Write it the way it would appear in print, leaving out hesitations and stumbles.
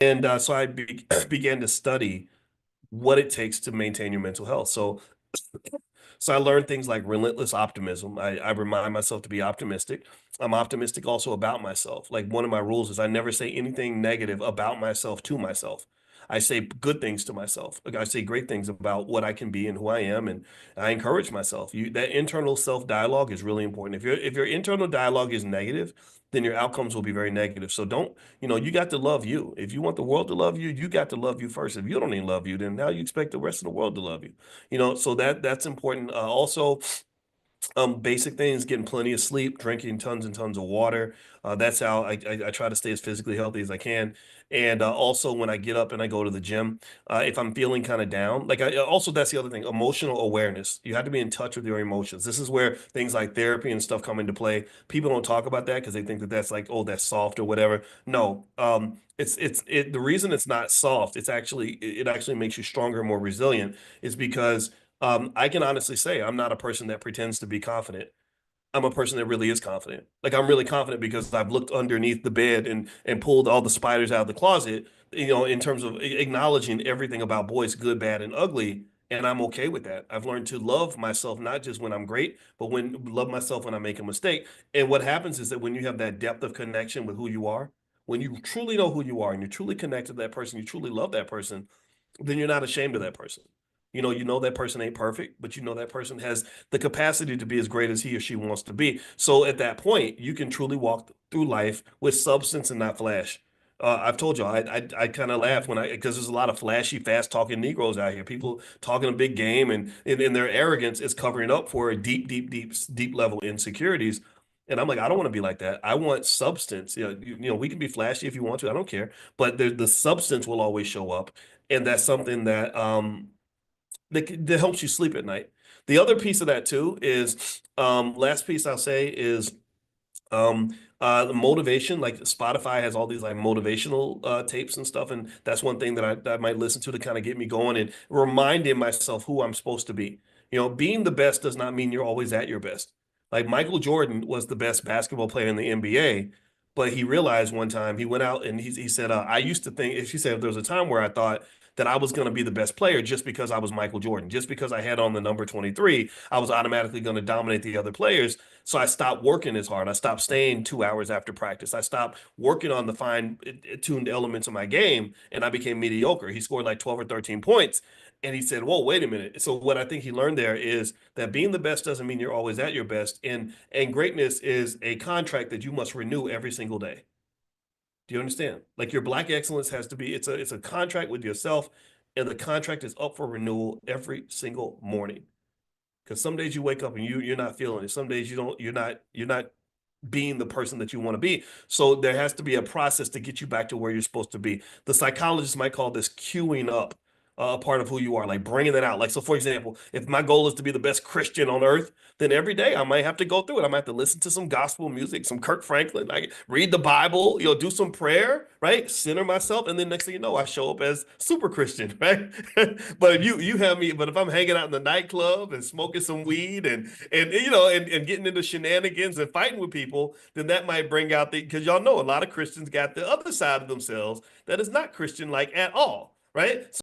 And so began to study what it takes to maintain your mental health. So I learned things like relentless optimism. I remind myself to be optimistic. I'm optimistic also about myself. Like one of my rules is I never say anything negative about myself to myself. I say good things to myself. Like I say great things about what I can be and who I am, and I encourage myself. That internal self dialogue is really important. If your internal dialogue is negative, then your outcomes will be very negative. So don't, you got to love you. If you want the world to love you, you got to love you first. If you don't even love you, then how you expect the rest of the world to love you? So that's important. Also, basic things, getting plenty of sleep, drinking tons and tons of water. That's how I try to stay as physically healthy as I can. And also, when I get up and I go to the gym, if I'm feeling kind of down, also that's the other thing, emotional awareness. You have to be in touch with your emotions. This is where things like therapy and stuff come into play. People don't talk about that because they think that that's like, oh, that's soft or whatever. No, the reason it's not soft, it actually makes you stronger and more resilient is because I can honestly say I'm not a person that pretends to be confident. I'm a person that really is confident. Like I'm really confident because I've looked underneath the bed and pulled all the spiders out of the closet, in terms of acknowledging everything about boys, good, bad, and ugly. And I'm okay with that. I've learned to love myself, not just when I'm great, but love myself when I make a mistake. And what happens is that when you have that depth of connection with who you are, when you truly know who you are and you're truly connected to that person, you truly love that person, then you're not ashamed of that person. You know that person ain't perfect, but you know that person has the capacity to be as great as he or she wants to be. So at that point, you can truly walk through life with substance and not flash. I've told you, I kind of laugh because there's a lot of flashy, fast talking Negroes out here. People talking a big game, and in their arrogance is covering up for deep, deep, deep, deep level insecurities. And I'm like, I don't want to be like that. I want substance. We can be flashy if you want to. I don't care, but the substance will always show up, and that's something that helps you sleep at night. The other piece of that too is last piece I'll say is the motivation. Like Spotify has all these like motivational tapes and stuff, and that's one thing that I might listen to kind of get me going and reminding myself who I'm supposed to be. Being the best does not mean you're always at your best. Like Michael Jordan was the best basketball player in the NBA, but he realized one time he went out and he said, I used to think, if she said there was a time where I thought that I was going to be the best player just because I was Michael Jordan, just because I had on the number 23, I was automatically going to dominate the other players. So I stopped working as hard. I stopped staying 2 hours after practice. I stopped working on the fine-tuned elements of my game, and I became mediocre. He scored like 12 or 13 points. And he said, whoa, wait a minute. So what I think he learned there is that being the best doesn't mean you're always at your best. And greatness is a contract that you must renew every single day. Do you understand? Like your black excellence has to be, it's a contract with yourself, and the contract is up for renewal every single morning. Because some days you wake up and you're not feeling it. Some days you're not being the person that you want to be. So there has to be a process to get you back to where you're supposed to be. The psychologists might call this queuing up a part of who you are, like bringing it out. Like, so for example, if my goal is to be the best Christian on earth, then every day I might have to go through it. I might have to listen to some gospel music, some Kirk Franklin, like read the Bible, do some prayer, right? Center myself. And then next thing you know, I show up as super Christian, right? But if I'm hanging out in the nightclub and smoking some weed and getting into shenanigans and fighting with people, then that might bring out because y'all know a lot of Christians got the other side of themselves that is not Christian like at all, right?